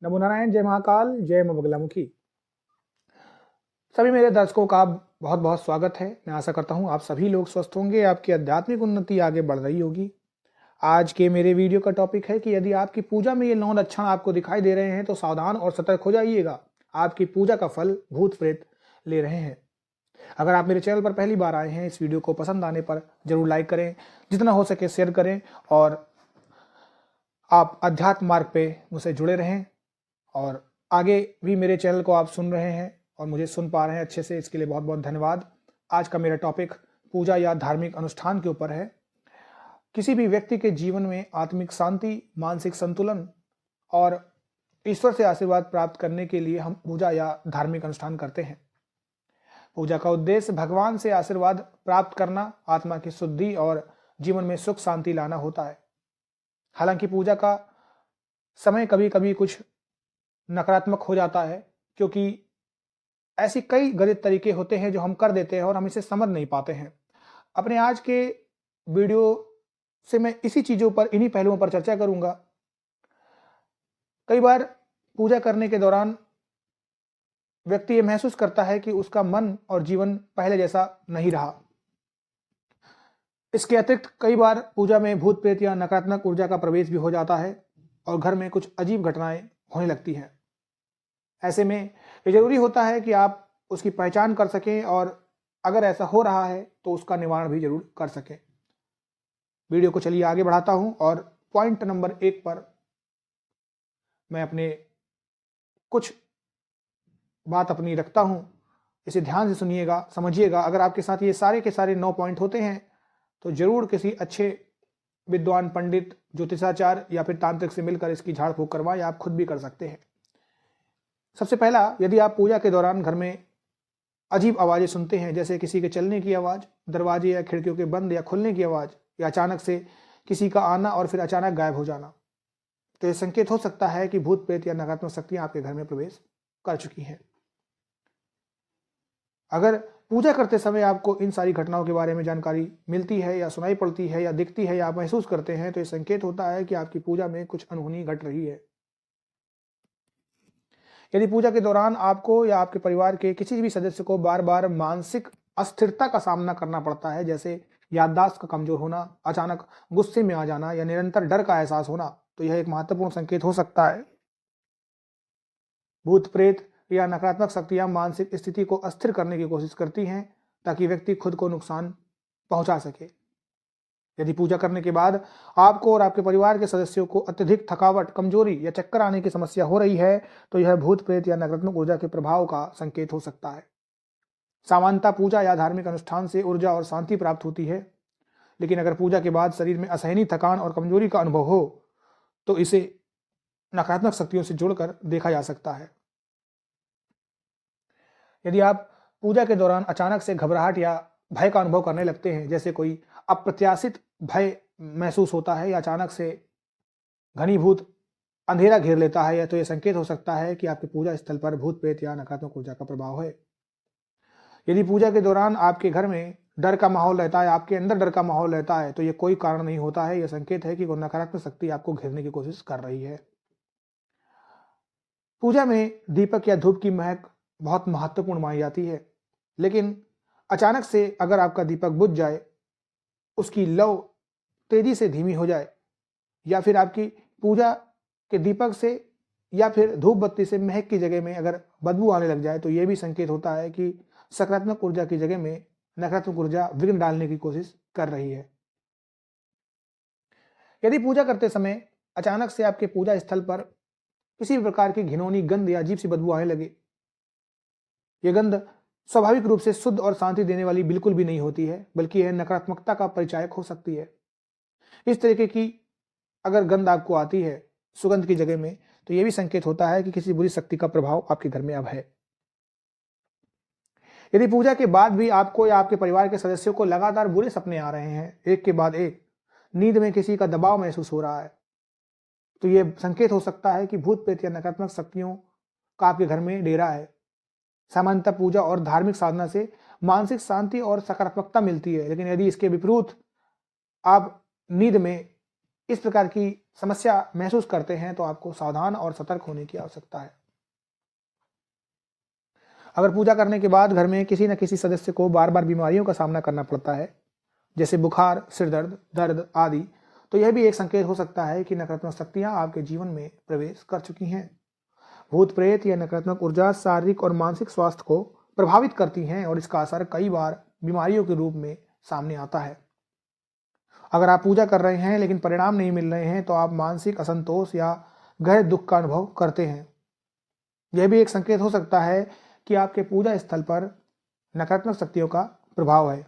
नमो नारायण, जय महाकाल, जय मां बगलामुखी। सभी मेरे दर्शकों का बहुत बहुत स्वागत है। मैं आशा करता हूँ आप सभी लोग स्वस्थ होंगे, आपकी आध्यात्मिक उन्नति आगे बढ़ रही होगी। आज के मेरे वीडियो का टॉपिक है कि यदि आपकी पूजा में ये 9 लक्षण आपको दिखाई दे रहे हैं तो सावधान और सतर्क हो जाइएगा। आपकी पूजा का फल भूत प्रेत ले रहे हैं। अगर आप मेरे चैनल पर पहली बार आए हैं, इस वीडियो को पसंद आने पर जरूर लाइक करें, जितना हो सके शेयर करें और आप अध्यात्म मार्ग पे मुझसे जुड़े रहें। और आगे भी मेरे चैनल को आप सुन रहे हैं और मुझे सुन पा रहे हैं अच्छे से, इसके लिए बहुत बहुत धन्यवाद। आज का मेरा टॉपिक पूजा या धार्मिक अनुष्ठान के ऊपर है। किसी भी व्यक्ति के जीवन में आत्मिक शांति, मानसिक संतुलन और ईश्वर से आशीर्वाद प्राप्त करने के लिए हम पूजा या धार्मिक अनुष्ठान करते हैं। पूजा का उद्देश्य भगवान से आशीर्वाद प्राप्त करना, आत्मा की शुद्धि और जीवन में सुख शांति लाना होता है। हालांकि पूजा का समय कभी कभी कुछ नकारात्मक हो जाता है, क्योंकि ऐसी कई गलत तरीके होते हैं जो हम कर देते हैं और हम इसे समझ नहीं पाते हैं। अपने आज के वीडियो से मैं इसी चीजों पर, इन्हीं पहलुओं पर चर्चा करूंगा। कई बार पूजा करने के दौरान व्यक्ति ये महसूस करता है कि उसका मन और जीवन पहले जैसा नहीं रहा। इसके अतिरिक्त कई बार पूजा में भूत प्रेत या नकारात्मक ऊर्जा का प्रवेश भी हो जाता है और घर में कुछ अजीब घटनाएं होने लगती हैं। ऐसे में ये जरूरी होता है कि आप उसकी पहचान कर सकें और अगर ऐसा हो रहा है तो उसका निवारण भी जरूर कर सकें। वीडियो को चलिए आगे बढ़ाता हूं और पॉइंट नंबर 1 पर मैं अपने कुछ बात अपनी रखता हूं। इसे ध्यान से सुनिएगा, समझिएगा। अगर आपके साथ ये सारे के सारे 9 पॉइंट होते हैं तो जरूर किसी अच्छे विद्वान, पंडित, ज्योतिषाचार्य या फिर तांत्रिक से मिलकर इसकी झाड़ फूक करवाएं, या आप खुद भी कर सकते हैं। सबसे पहला, यदि आप पूजा के दौरान घर में अजीब आवाजें सुनते हैं, जैसे किसी के चलने की आवाज, दरवाजे या खिड़कियों के बंद या खुलने की आवाज, या अचानक से किसी का आना और फिर अचानक गायब हो जाना, तो यह संकेत हो सकता है कि भूत प्रेत या नकारात्मक शक्तियां आपके घर में प्रवेश कर चुकी हैं। अगर पूजा करते समय आपको इन सारी घटनाओं के बारे में जानकारी मिलती है या सुनाई पड़ती है या दिखती है या आप महसूस करते हैं, तो यह संकेत होता है कि आपकी पूजा में कुछ अनहोनी घट रही है। यदि पूजा के दौरान आपको या आपके परिवार के किसी भी सदस्य को बार बार मानसिक अस्थिरता का सामना करना पड़ता है, जैसे याददाश्त का कमजोर होना, अचानक गुस्से में आ जाना या निरंतर डर का एहसास होना, तो यह एक महत्वपूर्ण संकेत हो सकता है। भूत प्रेत या नकारात्मक शक्तियां मानसिक स्थिति को अस्थिर करने की कोशिश करती हैं ताकि व्यक्ति खुद को नुकसान पहुंचा सके। यदि पूजा करने के बाद आपको और आपके परिवार के सदस्यों को अत्यधिक थकावट, कमजोरी या चक्कर आने की समस्या हो रही है, तो यह भूत प्रेत या नकारात्मक ऊर्जा के प्रभाव का संकेत हो सकता है। सामान्यतः पूजा या धार्मिक अनुष्ठान से ऊर्जा और शांति प्राप्त होती है, लेकिन अगर पूजा के बाद शरीर में असहनीय थकान और कमजोरी का अनुभव हो तो इसे नकारात्मक शक्तियों से जोड़कर देखा जा सकता है। यदि आप पूजा के दौरान अचानक से घबराहट या भय का अनुभव करने लगते हैं, जैसे कोई अप्रत्याशित भय महसूस होता है या अचानक से घनीभूत अंधेरा घेर लेता है, तो यह संकेत हो सकता है कि आपके पूजा स्थल पर भूत प्रेत या नकारात्मक ऊर्जा का प्रभाव है। यदि पूजा के दौरान आपके घर में डर का माहौल रहता है, आपके अंदर डर का माहौल रहता है, तो यह कोई कारण नहीं होता है। यह संकेत है कि कोई नकारात्मक शक्ति आपको घेरने की कोशिश कर रही है। पूजा में दीपक या धूप की महक बहुत महत्वपूर्ण मानी जाती है, लेकिन अचानक से अगर आपका दीपक बुझ जाए, उसकी लौ तेजी से धीमी हो जाए, या फिर आपकी पूजा के दीपक से या फिर धूप बत्ती से महक की जगह में अगर बदबू आने लग जाए, तो यह भी संकेत होता है कि सकारात्मक ऊर्जा की जगह में नकारात्मक ऊर्जा विघ्न डालने की कोशिश कर रही है। यदि पूजा करते समय अचानक से आपके पूजा स्थल पर किसी भी प्रकार की घिनौनी गंध या अजीब सी बदबू आने लगे, यह गंध स्वाभाविक रूप से शुद्ध और शांति देने वाली बिल्कुल भी नहीं होती है, बल्कि यह नकारात्मकता का परिचायक हो सकती है। इस तरीके की अगर गंध आपको आती है सुगंध की जगह में, तो यह भी संकेत होता है कि किसी बुरी शक्ति का प्रभाव आपके घर में अब है। यदि पूजा के बाद भी आपको या आपके परिवार के सदस्यों को लगातार बुरे सपने आ रहे हैं, एक के बाद एक, नींद में किसी का दबाव महसूस हो रहा है, तो यह संकेत हो सकता है कि भूत प्रेत या नकारात्मक शक्तियों का आपके घर में डेरा है। सामान्यतः पूजा और धार्मिक साधना से मानसिक शांति और सकारात्मकता मिलती है, लेकिन यदि इसके विपरीत आप नींद में इस प्रकार की समस्या महसूस करते हैं तो आपको सावधान और सतर्क होने की आवश्यकता है। अगर पूजा करने के बाद घर में किसी न किसी सदस्य को बार बार बीमारियों का सामना करना पड़ता है, जैसे बुखार, सिर दर्द, दर्द आदि, तो यह भी एक संकेत हो सकता है कि नकारात्मक शक्तियां आपके जीवन में प्रवेश कर चुकी हैं। भूत प्रेत या नकारात्मक ऊर्जा शारीरिक और मानसिक स्वास्थ्य को प्रभावित करती हैं और इसका असर कई बार बीमारियों के रूप में सामने आता है। अगर आप पूजा कर रहे हैं लेकिन परिणाम नहीं मिल रहे हैं तो आप मानसिक असंतोष या गहरे दुख का अनुभव करते हैं। यह भी एक संकेत हो सकता है कि आपके पूजा स्थल पर नकारात्मक शक्तियों का प्रभाव है।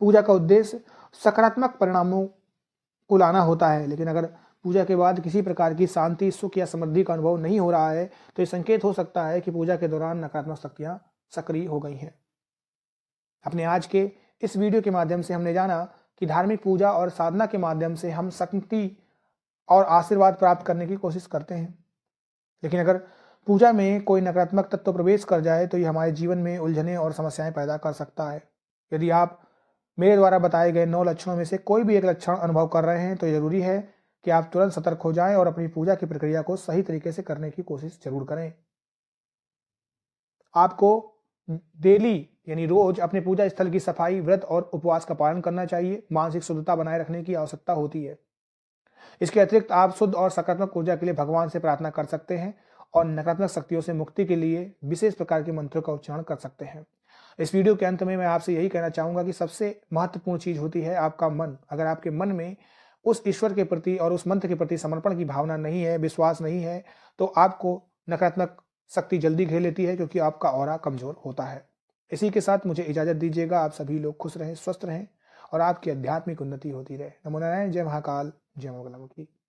पूजा का उद्देश्य सकारात्मक परिणामों को लाना होता है, लेकिन अगर पूजा के बाद किसी प्रकार की शांति, सुख या समृद्धि का अनुभव नहीं हो रहा है तो यह संकेत हो सकता है कि पूजा के दौरान नकारात्मक शक्तियां सक्रिय हो गई हैं। अपने आज के इस वीडियो के माध्यम से हमने जाना कि धार्मिक पूजा और साधना के माध्यम से हम शक्ति और आशीर्वाद प्राप्त करने की कोशिश करते हैं, लेकिन अगर पूजा में कोई नकारात्मक तत्व प्रवेश कर जाए तो यह हमारे जीवन में उलझने और समस्याएं पैदा कर सकता है। यदि आप मेरे द्वारा बताए गए 9 लक्षणों में से कोई भी एक लक्षण अनुभव कर रहे हैं तो जरूरी है कि आप तुरंत सतर्क हो जाएं और अपनी पूजा की प्रक्रिया को सही तरीके से करने की कोशिश जरूर करें। आपको डेली यानी रोज अपने पूजा स्थल की सफाई, व्रत और उपवास का पालन करना चाहिए। मानसिक शुद्धता बनाए रखने की आवश्यकता होती है। इसके अतिरिक्त आप शुद्ध और सकारात्मक ऊर्जा के लिए भगवान से प्रार्थना कर सकते हैं और नकारात्मक शक्तियों से मुक्ति के लिए विशेष प्रकार के मंत्रों का उच्चारण कर सकते हैं। इस वीडियो के अंत में मैं आपसे यही कहना चाहूंगा कि सबसे महत्वपूर्ण चीज होती है आपका मन। अगर आपके मन में उस ईश्वर के प्रति और उस मंत्र के प्रति समर्पण की भावना नहीं है, विश्वास नहीं है, तो आपको नकारात्मक शक्ति जल्दी घेर लेती है, क्योंकि आपका ऑरा कमजोर होता है। इसी के साथ मुझे इजाजत दीजिएगा। आप सभी लोग खुश रहें, स्वस्थ रहें और आपकी आध्यात्मिक उन्नति होती रहे। नमो नारायण। जय महाकाल, जय मंगलमुखी।